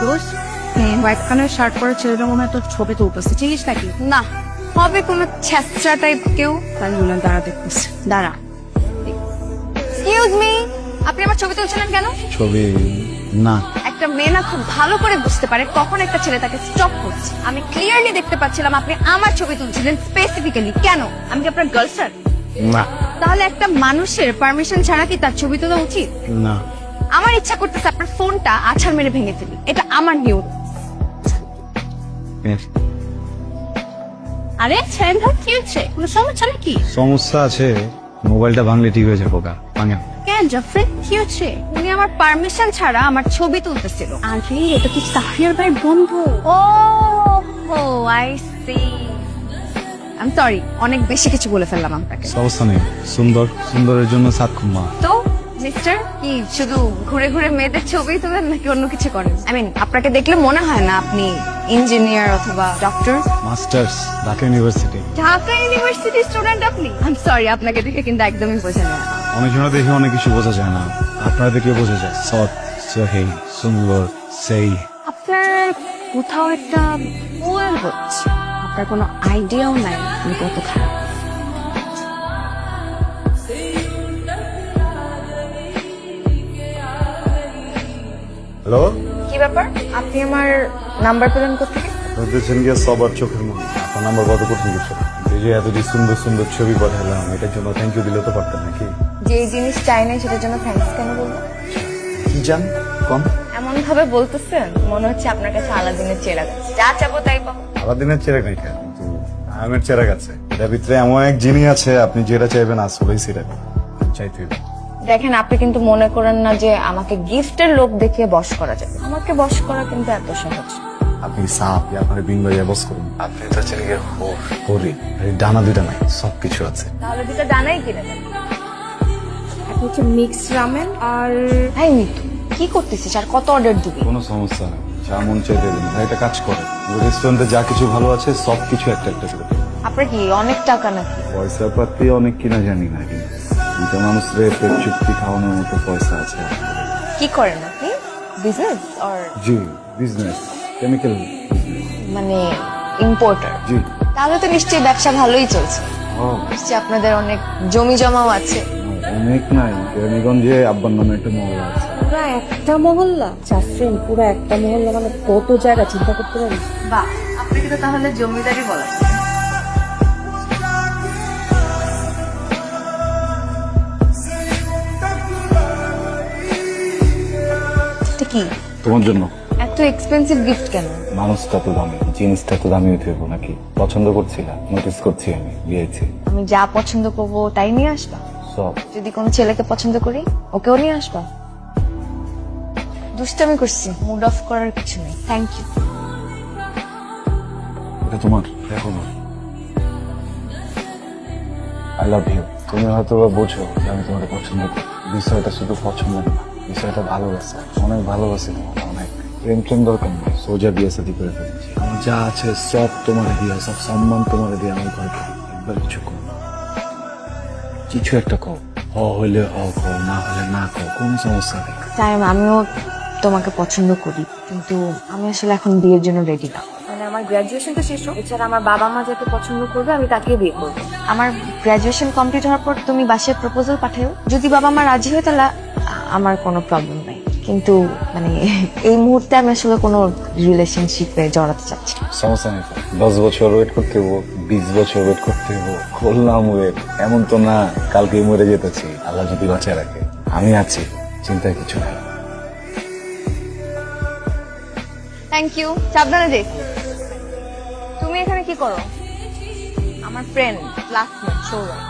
দোষ white colour shirt পরে ছেলেটা মনে হয় তোর ছবি তুলতেছে, চিনিস নাকি? না, হবে কোনো ছেঁচড়া টাইপ কেউ। তাই বললাম দাঁড়া দেখতেছি, দাঁড়া। এক্সকিউজ মি, আপনি আমার ছবি তুলছিলেন কেন? ছবি না, একটা মেয়ে না খুব ভালো করে বুঝতে পারে কখন একটা ছেলে তাকে স্টপ করছে। আমি ক্লিয়ারলি দেখতে পাচ্ছিলাম আপনি আমার ছবি তুলছিলেন স্পেসিফিক্যালি। কেন? আমি কি আপনার গার্লফ্রেন্ড? না, তাহলে একটা মানুষের পারমিশন ছাড়া কি তার ছবি তোলা উচিত? না। আমার ইচ্ছা করতেছে আপনার ফোনটা আছাড় মেরে ভেঙে ফেলি। এটা আমার নিয়ম। আরে ছেলে ভাই কি হচ্ছে? কোনো সমস্যা নাকি? সমস্যা আছে, মোবাইলটা ভাঙলে ঠিক হয়ে যাবো গা। ভাঙে কেন জাফরে কি হচ্ছে? উনি আমার পারমিশন ছাড়া আমার ছবি তুলতেছিল। আরে এটা তো তাহিয়ার ভাইয়ের বন্ধু। ও হো, I see. I am sorry, অনেক বেশি কিছু বলে ফেললাম আপনাকে। সমস্যা নেই, সুন্দর সুন্দরের জন্য সাত খুম্মা। তো মিস্টার কি শুধু ঘুরে ঘুরে মেয়েদের ছবি তোলেন নাকি অন্য কিছু করেন? আই মিন আপনাকে দেখলে মনে হয় না আপনি ইঞ্জিনিয়ার অথবা doctor. Masters Dhaka university. Dhaka university student আপনি? আই এম সরি, আপনাকে দেখে কিন্তু একদমই বোঝা যায় না। অনেক সময় দেখে অনেক কিছু বোঝা যায় না, আপনারা দেখলে বোঝা যায়। সৎ, সহি, সুন্দর, সেই। আপনার কোথাও একটা ভুল হচ্ছে। আপনার কোনো আইডিয়াও নাই আমি কত খারাপ। হ্যালো, কি ব্যাপার? আপনি আমার নাম্বার পেলেন কোথেকে? দেখছেন গিয়ে সবার চোখের মধ্যে আপনার নাম্বার কত কঠিন কিছু। এই যে এত সুন্দর সুন্দর ছবি পাঠালাম, এটার জন্য থ্যাংক ইউ দিলে তো পারতেন নাকি? যে জিনিস চাই না সেটার জন্য থ্যাঙ্কস কেন বলবো? কি জান কম এমন ভাবে বলতেছেন মনে হচ্ছে আপনার কাছে আলাদিনের চেরাগ আছে। যা চাবো তাই পাবো। আলাদিনের চেরাগ নাই কেন, কিন্তু আমের চেরাগ আছে। এটার ভিতরে এমন এক জিনি আছে, আপনি যেটা চাইবেন আসলেই সেটা চাইতে হবে। দেখেন, আপনি কিন্তু মনে করেন না যে আমাকে গিফটের লোভ দেখিয়ে বশ করা যাবে। আমাকে বশ করা কিন্তু এত সহজ না। আপনি সাপ, আপনার বিং ভাইয়া বস করুন। আপনি তো চেনে হরি, ডানা দুইটা নাই, সবকিছু আছে। তাহলে দুটো ডানাই কিনে দেন। এখন হচ্ছে মিক্সড রামেন আর ভাই মিতু, কি করতেছিস? আর কত অর্ডার দিবি? কোনো সমস্যা নেই, যা মন চাই দেবেন। ভাই একটা কাজ করে, রেস্টুরেন্টে যা কিছু ভালো আছে সবকিছু একটা একটা করে দেবেন। আপনার কি অনেক টাকা নাকি? পয়সা পাতি অনেক কিনা জানি না, কিন্তু দুইটা মানুষের পেট চুক্তি খাওয়ানোর মতো পয়সা আছে। কি করেন আপনি? Business or G, business, chemical মানে ইম্পোর্টার? জি। তাহলে তো নিশ্চয়ই ব্যবসা ভালোই চলছে। ও, নিশ্চয়ই আপনাদের অনেক জমি জমাও আছে। অনেক নাই, কেরানীগঞ্জে আব্বার নামে একটা মহল্লা আছে। পুরা একটা মহল্লা? জাফরিন পুরা একটা মহল্লা মানে কত জায়গা চিন্তা করতে পারিস? বাহ, আপনাকে তো তাহলে জমিদারি বলা যায়। এটা কি? তোমার জন্য। এত এক্সপেন্সিভ গিফট কেন? মানুষটা তো দামি, জিনিসটা তো দামি হতে হবে নাকি? পছন্দ করছিলাম, নোটিস করছি, আমি দিয়েছি। আমি যা পছন্দ করবো তাই নিয়ে আসবা? সব। যদি কোনো ছেলেকে পছন্দ করি ওকেও নিয়ে আসবা? দুষ্টামি করছি, মুড অফ করার কিছু নেই। Thank you. এটা তোমার, দেখো না। I love you. তুমি হয়তো বা বোঝো যে আমি তোমাকে পছন্দ করি। বিষয়টা শুধু পছন্দ না, বিষয়টা ভালোবাসা। অনেক ভালোবাসি তোমাকে, অনেক। প্রেম প্রেম দরকার নেই, সোজা বিয়ে সাথে করে ফেলেছি। আমার যা আছে সব তোমার দিয়া, সব সম্মান তোমার দিয়ে আমার ঘরে থাকি। একবার কিছু কর, কিছু একটা কর। হ হইলে হ কর, না হলে না কর, কোনো সমস্যা নেই। তাই আমিও তোমাকে পছন্দ করি, কিন্তু আমি আসলে এখন বিয়ের জন্য রেডি না। মানে আমার গ্রাজুয়েশনটা শেষ হোক, এছাড়া আমার বাবা মা যাকে পছন্দ করবে আমি তাকেই বিয়ে করবো। আমার গ্রাজুয়েশন কমপ্লিট হওয়ার পর তুমি বাসায় প্রপোজাল পাঠাও, যদি বাবা মা রাজি হয় তাহলে আমার কোনো প্রবলেম নাই। কিন্তু মানে এই মুহূর্তে আমি আসলে কোনো রিলেশনশিপে জড়াতে চাচ্ছি না। সমস্যা নেই, 10 বছর ওয়েট করতে হবো, 20 বছর ওয়েট করতে হবো, করলাম ওয়েট। এমন তো না কালকে মরে যেতেছি, আল্লাহ যদি বাঁচায় রাখে। আমি আছি, চিন্তায় কিছু নাই। Thank you. সাবধানে যাই। তুমি এখানে কি করো? আমার ফ্রেন্ড, ক্লাসমেট সৌরভ।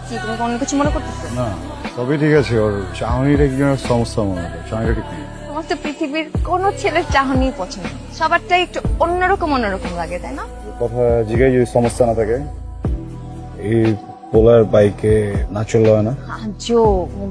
কি তুমি কোনো কিছু মনে করতেছো? না, সবই ঠিক আছে। ওর চাহনিটা কি সমস্যা মনে হয়? চাহনিটা ঠিক নেই। তোমার তো পৃথিবীর কোনো ছেলের চাহনি পছন্দ না। সবারটাই একটু অন্যরকম অন্যরকম লাগে, তাই না? কথা জিগাই যদি সমস্যা না থাকে, এই পোলার বাইকে না চললে হয় না? জো,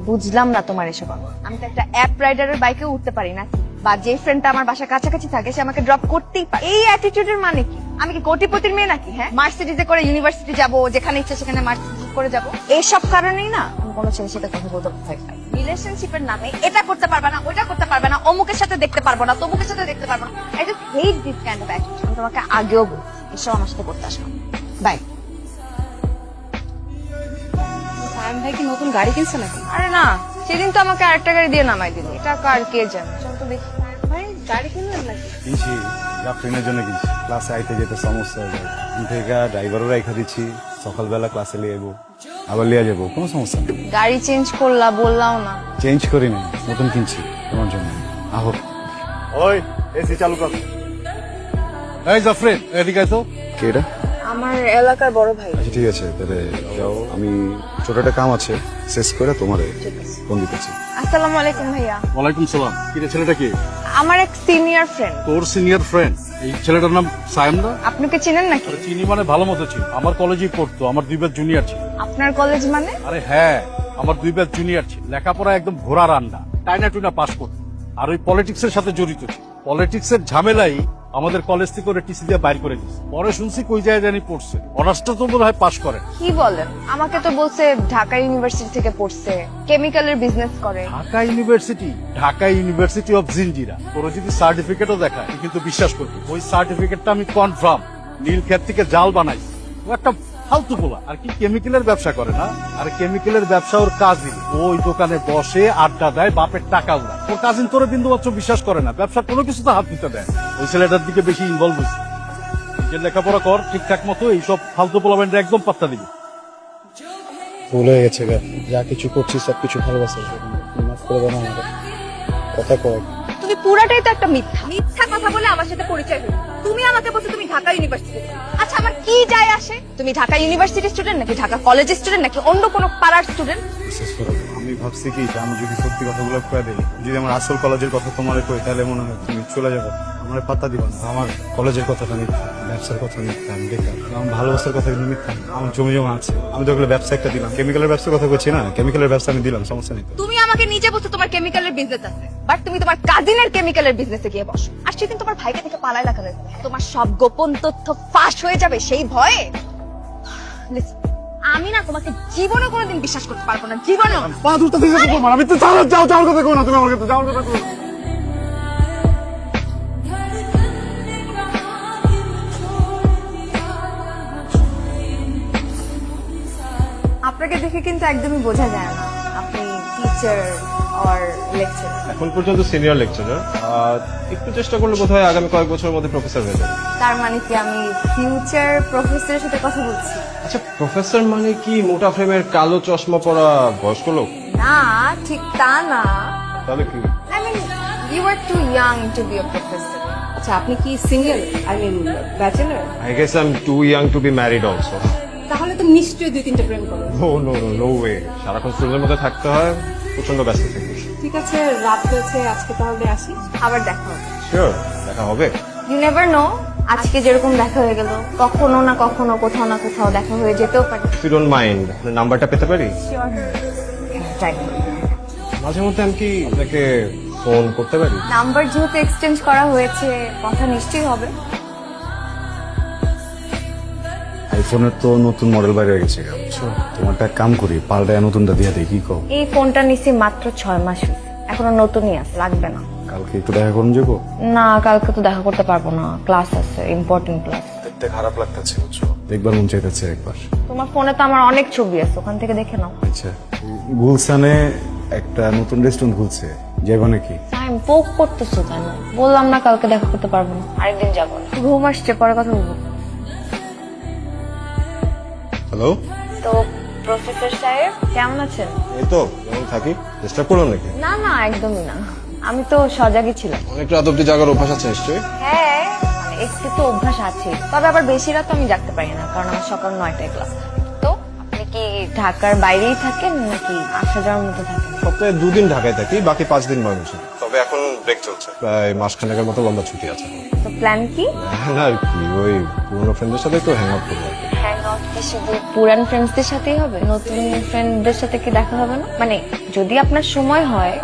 বুঝলাম না তোমার এসব। আমি তো একটা অ্যাপ রাইডারের বাইকে উঠতে পারি না, বা যে ফ্রেন্ডটা আমার বাসার কাছাকাছি থাকে সে আমাকে ড্রপ করতেই পারে। এই অ্যাটিটিউডের মানে কি? আমি কি কোটিপতির মেয়ে নাকি? হ্যাঁ, মার্সিডিজে করে ইউনিভার্সিটি যাব, যেখানে ইচ্ছা সেখানে মার্সিডিজ করে যাব। এইসব কারণেই না আমি কোনো ছেলের সাথে কথা বলতে ভয় পাই। রিলেশনশিপের নামে এটা করতে পারবে না, ওটা করতে পারবে না, অমুকের সাথে দেখতে পারবো না, তমুকের সাথে দেখতে পারবো না। I just hate this kind of attitude. আমি তোমাকে আগেও বলছি এসব আমার সাথে করতে আসবে না। বাই। সায়ন ভাই কি নতুন গাড়ি কিনছে নাকি? আরে না, সেদিন তো আমাকে আরেকটা গাড়ি দিয়ে নামাই দিল। এটা কার কে জানে, চল তো দেখি। ভাই গাড়ি কিনলেন নাকি? কিনছি, যা ফ্রেন্ডের জন্য কিনছি। ক্লাসে আইতে যেতে সমস্যা হয়ে যায়, থেকে ড্রাইভারও রেখে দিচ্ছি। সকালবেলা ক্লাসে নিয়ে যাবো, আবার লিয়ে যাবো, কোনো সমস্যা নেই। গাড়ি চেঞ্জ করলা, বললাও না। চেঞ্জ করি না, নতুন কিনছি তোমার জন্য। আহো, ওই এসি চালু কর। এই জাফরিন, এদিকে তো। কে এটা? আমার এলাকার বড় ভাই। আচ্ছা ঠিক আছে, তাহলে যাও, আমি ছোট একটা কাম আছে শেষ করে তোমার ফোন দিতেছি। আসসালামু আলাইকুম ভাইয়া। ওয়ালাইকুম সালাম। কি রে, ছেলেটা কি? আমার এক সিনিয়র ফ্রেন্ড। তোর সিনিয়র ফ্রেন্ড? এই ছেলেটার নাম সায়েম না? আপনি কি চিনেন নাকি? আরে চিনি মানে ভালো মতো চিনি, আমার কলেজেই পড়তো, আমার 2 ব্যাচ জুনিয়র ছিল। আপনার কলেজ মানে? আরে হ্যাঁ, আমার 2 ব্যাচ জুনিয়র ছিল। লেখাপড়া একদম ঘোড়ার আন্ডা, টাইনা টুইনা পাস করতো। আর ওই পলিটিক্স এর সাথে জড়িত ছিল। পলিটিক্স এর ঝামেলাই আমাদের কলেজ থেকে ওরা টিসি দিয়ে বাইর করে দিচ্ছে। পরে শুনছি কই যায় জানি পড়ছে, অনার্সটা তো মনে হয় পাস করে। কি বলেন? আমাকে তো বলছে ঢাকা ইউনিভার্সিটি থেকে পড়ছে, কেমিক্যালের বিজনেস করে। Dhaka university? Dhaka university of Jinjira. তোর যদি সার্টিফিকেটও দেখায় তুই কিন্তু বিশ্বাস করবি, ওই সার্টিফিকেটটা আমি কনফার্ম নীল ক্ষেত থেকে জাল বানাইছি। ও একটা ফালতু বলা। আর কি কেমিক্যালের ব্যবসা করে না? আর কেমিক্যালের ব্যবসা ওর কাজিন। ওই দোকানে বসে আড্ডা দেয়, বাপের টাকা উড়ায়। ওর কাজিন তোরে বিন্দু মাত্র বিশ্বাস করে না, ব্যবসার কোনো কিছুতে হাত দিতে দেয়। ওই ছেলেটার দিকে বেশি ইনভলভ হয়েছে। নিজের লেখাপড়া কর ঠিকঠাক মতো, এইসব ফালতু পোলামেন্টে একদম পাত্তা দিবি। ভুল হয়ে গেছে গা, যা কিছু করছিস সব কিছু ভালোবাসার জন্য। মাফ করে দাও আমাকে, কথা কয়। তুমি পুরাটাই তো একটা মিথ্যা মিথ্যা কথা বলে আমার সাথে পরিচয় হলো। তুমি আমাকে বলছো তুমি ঢাকা ইউনিভার্সিটি। আচ্ছা আমার কি যায় আসে? তুমি ঢাকা ইউনিভার্সিটি স্টুডেন্ট নাকি ঢাকা কলেজের স্টুডেন্ট নাকি অন্য কোনো পাড়ার স্টুডেন্ট? বিশেষ করে আমি ভাবছি কি যে আমি যদি সত্যি কথাগুলো কয়ে দিই, যদি আমার আসল কলেজের কথা তোমার কই, তাহলে মনে হয় তুমি চলে যাবে, আমার পাত্তা দিবা না। আমার কলেজের কথাটা মিথ্যা, ব্যবসার কথা মিথ্যা, আমি বেকার। আমার ভালোবাসার কথা কিন্তু মিথ্যা না। আমার জমি জমা আছে, আমি তো ওগুলো ব্যবসা একটা দিলাম। কেমিক্যালের ব্যবসার কথা বলছি না, কেমিক্যালের ব্যবসা আমি দিলাম, সমস্যা নেই তো। তুমি আমাকে নিজে বলছো তোমার কেমিক্যালের বিজনেস আছে, বাট তুমি তোমার কাজিনের কেমিক্যালের বিজনেসে গিয়ে বসো। আর সেদিন তোমার ভাইকে থেকে পালায় রাখা হয়েছে। তোমার সব গোপন তথ্য ফাঁস হয়ে যাবে সেই ভয়ে। Listen, আমি না তোমাকে জীবনে কোনোদিন বিশ্বাস করতে পারবো না, জীবনেও না। পা দুটো দিকে করবো না, আমি তো যাওয়ার কথা কই না, তুমি আমার কাছে যাওয়ার কথা কই। আপনাকে দেখে কিন্তু একদমই বোঝা যায় না আপনি টিচার অর লেকচারার। এখন পর্যন্ত সিনিয়র লেকচারার, একটু চেষ্টা করলে বোধহয় আগামী কয়েক বছরের মধ্যে প্রফেসর হয়ে যাবে। তার মানে কি আমি ফিউচার প্রফেসরের সাথে কথা বলছি? আচ্ছা, প্রফেসর মানে কি মোটা ফ্রেমের কালো চশমা পরা বয়স্ক লোক? না, ঠিক তা না। তাহলে কি? I mean you are too young to be a professor. আচ্ছা আপনি কি single, I mean bachelor? I guess I am too young to be married also. তাহলে তো নিশ্চয়ই 2-3টা প্রেম করো। No no no no way, সারাক্ষণ স্কুলের মধ্যে থাকতে হয়, প্রচন্ড ব্যস্ত থাকি। ঠিক আছে, রাত হয়েছে, আজকে তাহলে আসি। আবার দেখা হবে। শিওর, দেখা হবে। ইউ নেভার নো, আজকে যেরকম দেখা হয়ে গেল, কখনো না কখনো কোথাও না কোথাও দেখা হয়ে যেতেও পারে। ইফ ইউ ডোন্ট মাইন্ড, আপনার নাম্বারটা পেতে পারি? শিওর, ট্রাই করুন। মাঝে মধ্যে আমি কি আপনাকে ফোন করতে পারি? নাম্বার যেহেতু এক্সচেঞ্জ করা হয়েছে, কথা নিশ্চয়ই হবে। আইফোনের তো নতুন মডেল বাইরে হয়ে গেছে, বুঝছো? তোমারটা এক কাম করি, পাল্টায় নতুনটা দিয়ে দেই, কি কও? এই ফোনটা নিছি মাত্র 6 মাস হয়েছে, এখনো নতুনই আছে, লাগবে না। কালকে একটু দেখা করুন যাবো? না, কালকে তো দেখা করতে পারবো না, ক্লাস আছে, ইম্পর্টেন্ট ক্লাস। দেখতে খারাপ লাগতেছে, বুঝছো? দেখবার মন চাইতেছে একবার। তোমার ফোনে তো আমার অনেক ছবি আছে, ওখান থেকে দেখে নাও। আচ্ছা, গুলশানে একটা নতুন রেস্টুরেন্ট খুলছে, যাইবা নাকি? টাইম পোক করতেছো কেন? বললাম না কালকে দেখা করতে পারবো না, আরেকদিন যাবো না। ঘুম আসছে, পরে কথা বলবো। হ্যালো, তো প্রফেসর সাহেব কেমন আছেন? এই তো যেমন থাকি। ডিস্টার্ব করলাম নাকি? না না, একদমই না, আমি তো সজাগই ছিলাম। অনেক রাত অব্দি জাগার অভ্যাস আছে নিশ্চয়ই? হ্যাঁ, মানে একটু তো অভ্যাস আছে, তবে আবার বেশি রাত তো আমি জাগতে পারি না, কারণ আমার সকাল 9টায় ক্লাস থাকে। তো আপনি কি ঢাকার বাইরেই থাকেন নাকি আসা যাওয়ার মতো থাকেন? সপ্তাহে 2 দিন ঢাকায় থাকি, বাকি 5 দিন ময়মনসিংহ। তবে এখন ব্রেক চলছে, প্রায় মাসখানেকের মতো লম্বা ছুটি আছে। তো প্ল্যান কি? না আর কি, ওই পুরোনো ফ্রেন্ডদের সাথে একটু হ্যাং আউট করবো আর কি। হ্যাং আউট কি শুধু পুরান ফ্রেন্ডসদের সাথেই হবে? নতুন ফ্রেন্ডদের সাথে কি দেখা হবে না? মানে যদি আপনার সময় হয়।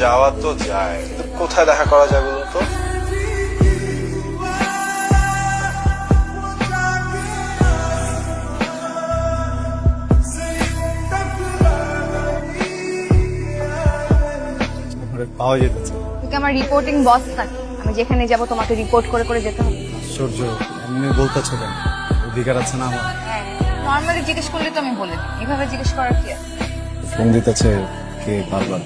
যাওয়া তো যায়, কিন্তু কোথায় দেখা করা যায় বলুন তো? তোমার পাওয়া যেতেছে। তুমি আমার রিপোর্টিং বস নাকি? আমি যেখানে যাব তোমাকে রিপোর্ট করে করে যেতে হবে? আশ্চর্য, এমনি বলতেছো কেন? অধিকার আছে না আমার? হ্যাঁ, নর্মালি জিজ্ঞেস করলে তো আমি বলে দিই, এভাবে জিজ্ঞেস করার কি আছে? ফোন দিতেছে কে বারবার?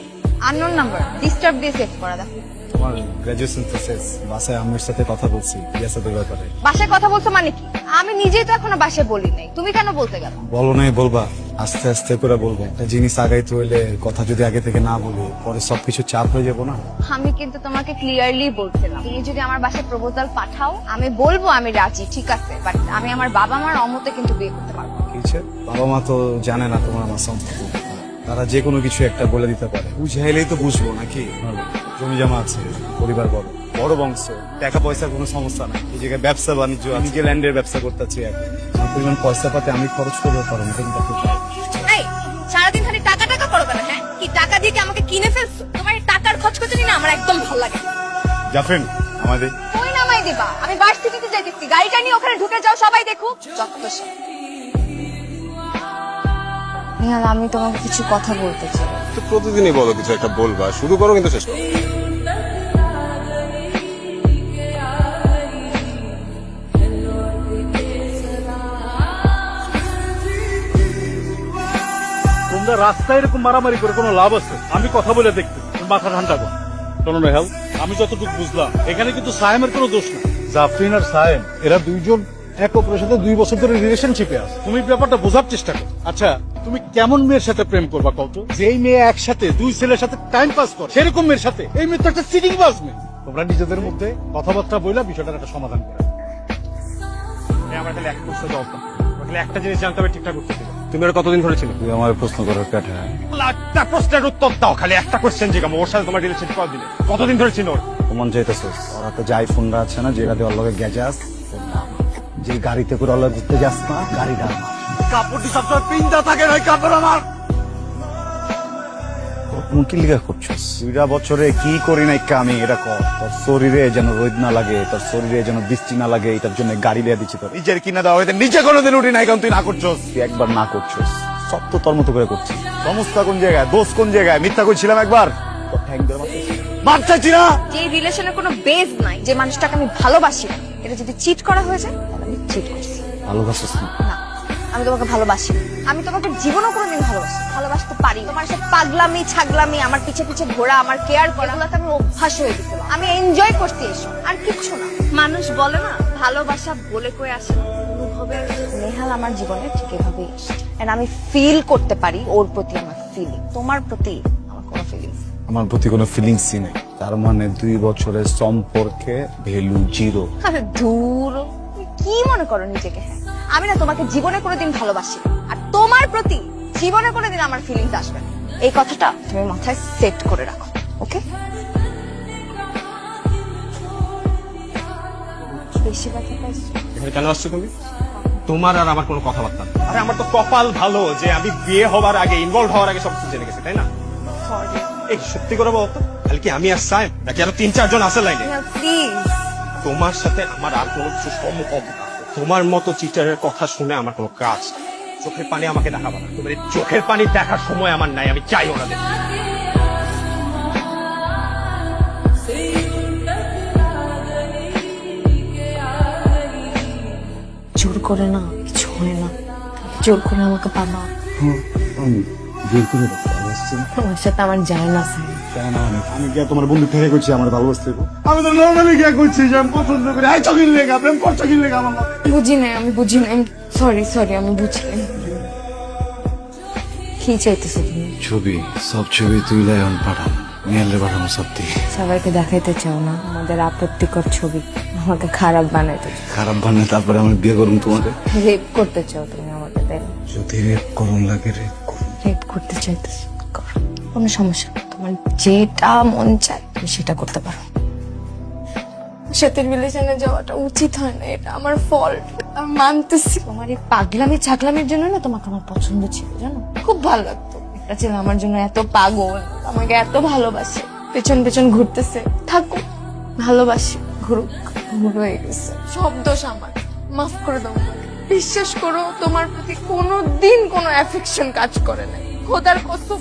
আননোন নাম্বার, ডিস্টার্ব দিয়ে সেভ করা দাও। তোমার গ্রাজুয়েশন তো শেষ, বাসায় আম্মুর সাথে কথা বলছি বিয়াসাদের ব্যাপারে। বাসায় কথা বলছো মানে কি? আমি নিজেই তো এখনো বাসায় বলি নাই, তুমি কেন বলতে গেল? বলো নাই বলবা, আস্তে আস্তে করে বলবো। একটা জিনিস আগাইতে হইলে কথা যদি আগে থেকে না বলি পরে সবকিছু চাপ হয়ে যাবো না। আমি কিন্তু তোমাকে ক্লিয়ারলি বলছিলাম, তুমি যদি আমার বাসায় প্রপোজাল পাঠাও আমি বলবো আমি রাজি, ঠিক আছে, বাট আমি আমার বাবা মার অমতে কিন্তু বিয়ে করতে পারবো না। কিছু বাবা মা তো জানে না তোমার আমার সম্পর্ক, তারা যে কোনো কিছু একটা বলে দিতে পারে, বুঝাইলেই তো বুঝবো নাকি? জমি জমা আছে, পরিবার বড় বড় বংশ, টাকা পয়সার কোনো সমস্যা নাই। এই জায়গায় ব্যবসা বাণিজ্য, আমি যে ল্যান্ডের ব্যবসা করতেছি এখন, যে পরিমাণ পয়সা পাতে আমি খরচ করতে পারবো না, কিন্তু আপনি পারবেন। এই সারাদিন খালি টাকা টাকা করো কেন? হ্যাঁ, কি টাকা দিয়ে কি আমাকে কিনে ফেলছো? তোমার এই টাকার খরচ করতে না আমার একদম ভালো লাগে না। জাফরিন আমাদের তুই নামাই দিবা, আমি ভার্সিটিতে যাইতেছি, গাড়িটা নিয়ে ওখানে ঢুকে যাও, সবাই দেখুক। যত নিহাল, আমি তোমাকে কিছু কথা বলতে চাই। তো প্রতিদিনই বলো কিছু একটা বলবা, শুরু করো কিন্তু শেষ করো। তোমরা রাস্তায় এরকম মারামারি করে কোনো লাভ আছে? আমি কথা বলে দেখতে, মাথা ঠান্ডা করো। শোনো নেহাল, আমি যতটুকু বুঝলাম এখানে কিন্তু সায়েমের কোনো দোষ না। জাফরিন আর সায়েম এরা দুইজন এক অপরের সাথে 2 বছর ধরে রিলেশনশিপে আছে। তুমি ব্যাপারটা বোঝার চেষ্টা করো। আচ্ছা, তুমি কেমন মেয়ের সাথে প্রেম করবা কত? যেই মেয়ে একসাথে 2 ছেলের সাথে টাইম পাস করে সেরকম মেয়ের সাথে? এই মেয়ে তো একটা চিটিং বাজ মেয়ে। তোমরা নিজেদের মধ্যে কথাবার্তা বইলা বিষয়টার একটা সমাধান করে। আমার খালি এক প্রশ্ন জবাব দাও, আমার খালি একটা জিনিস জানতে হবে, ঠিকঠাক উত্তর দিবে। তুমি আর কতদিন ধরে ছিল? তুই আমার প্রশ্ন করার কাঠা। একটা প্রশ্নের উত্তর দাও, খালি একটা কোশ্চেন জিজ্ঞাসা। ওর সাথে তোমার রিলেশনশিপ কতদিন, কতদিন ধরে ছিল? মন চাইতেছিস ওর হাতে যে আইফোনটা আছে না, যেটা দিয়ে ওর লগে গেজাস, যে গাড়িতে করে ওর লগে ঘুরতে যাস না, গাড়িটা আমার। কাপড়টি সবসময় পিন্দা থাকে, ওই কাপড় আমার। তুমি কি লিগা করছিস? 2 বছরে কি করি নাই আমি, এটা কর। তোর শরীরে যেন রোদ না লাগে, তোর শরীরে যেন বৃষ্টি না লাগে, এটার জন্য গাড়ি লিয়া দিচ্ছি তোর। নিজের কিনা দেওয়া হইতে নিচে কোনোদিন উঠি নাই, কারণ তুই না করছস। তুই একবার না করছিস, সব তো তোর মতো করে করছিস। সমস্যা কোন জায়গায়, দোষ কোন জায়গায়? মিথ্যা করছিলাম একবার, তোর ঠ্যাং ধরে মারতেছি না। যে রিলেশনের কোনো বেস নাই, যে মানুষটাকে আমি ভালোবাসি না, এটা যদি চিট করা হয়ে যায় তাহলে আমি চিট করছি। ভালোবাসিস না? না, আমি তোমাকে ভালোবাসি না। আমি তোমাকে জীবনও কোনোদিন ভালোবাসতে পারি। তোমার সব পাগলামি ছাগলামি, আমার পিছে পিছে ঘোরা, আমার কেয়ার করা, এগুলোতে আমি অভ্যাস হয়ে গেছিল। আমি এনজয় করতে এসো, আর কিচ্ছু না। মানুষ বলে না, ভালোবাসা বলে কয়ে আসে না, অনুভবে আসে। নেহাল আমার জীবনে ঠিক এভাবেই এসেছে। And আমি ফিল করতে পারি ওর প্রতি আমার ফিলিং। তোমার প্রতি আমার কোনো ফিলিংস। আমার প্রতি কোনো ফিলিংসই নেই, তার মানে 2 বছরের সম্পর্কে ভ্যালু 0। আরে দূর, তুমি কি মনে করো নিজেকে? হ্যাঁ, আমি না তোমাকে জীবনে কোনোদিন ভালোবাসি না, আর তোমার প্রতি জীবনে কোনোদিন আমার ফিলিংস আসবে না। এই কথাটা তুমি মাথায় সেট করে রাখো, ওকে? বেশি ব্যথা পাইছো? এখানে কেন আসছো তুমি? তোমার আর আমার কোনো কথাবার্তা নেই। আরে আমার তো কপাল ভালো যে আমি বিয়ে হওয়ার আগে, ইনভলভ হওয়ার আগে সবকিছু জেনে গেছি, তাই না? সরি। এই সত্যি করে বলতো, তাহলে কি আমি আর সাইম নাকি আরো 3-4 জন আছে লাইনে? প্লিজ। তোমার সাথে আমার আর কোনো কিছু সম্ভব না। তোমার মতো চিটারের কথা শুনে আমার কোনো কাজ নেই। চোখের পানি আমাকে দেখাবো না। তোমার এই চোখের পানি দেখার সময় আমার নাই, আমি চাই ওনাদের। জোর করে না কিছু হয় না, জোর করে আমাকে পাবা। জোর করে ভালোবাসছি না। তোমার সাথে আমার যায় না স্যার। কেন আমি গিয়া তোমার বন্ধু থেকে করছি আমার ভালোবাসতে? আমি তো নর্মালি গিয়ে করছি যে আমি পছন্দ করি। আই চকির লেগা প্রেম করছো কি লেগা আমার মতে? বুঝি নাই, আমি বুঝি নাই। সরি, আমি বুঝি নাই। কি চাইতেছো তুমি? ছবি, সব ছবি তুই লাইন পাঠাম, মেয়েলে পাঠাম সব দিয়ে। সবাইকে দেখাইতে চাও না আমাদের আপত্তিকর ছবি, আমাকে খারাপ বানাইতে চাও, খারাপ বানায় তারপরে আমি বিয়ে করুন তোমাকে। রেপ করতে চাও তুমি আমাকে, তাই না? যদি রেপ করুন লাগে রেপ করুন। রেপ করতে চাইতেছো, করো, কোনো সমস্যা নেই। তোমার যেটা মন চায় তুমি সেটা করতে পারো। সাথে রিলেশনে যাওয়াটা উচিত হয় না, এটা আমার ফল্ট, আমি মানতেছি। তোমার এই পাগলামি ছাগলামির জন্য না তোমাকে আমার পছন্দ ছিল, জানো? খুব ভালো লাগতো। একটা ছেলে আমার জন্য এত পাগল, আমাকে এত ভালোবাসে, পেছন পেছন ঘুরতেছে, থাকুক, ভালোবাসি, ঘুরুক। ভুল হয়ে গেছে, সব দোষ আমার, মাফ করে দাও আমাকে। বিশ্বাস করো, তোমার প্রতি কোনোদিন কোনো অ্যাফেকশন কাজ করে নাই, খোদার কসম।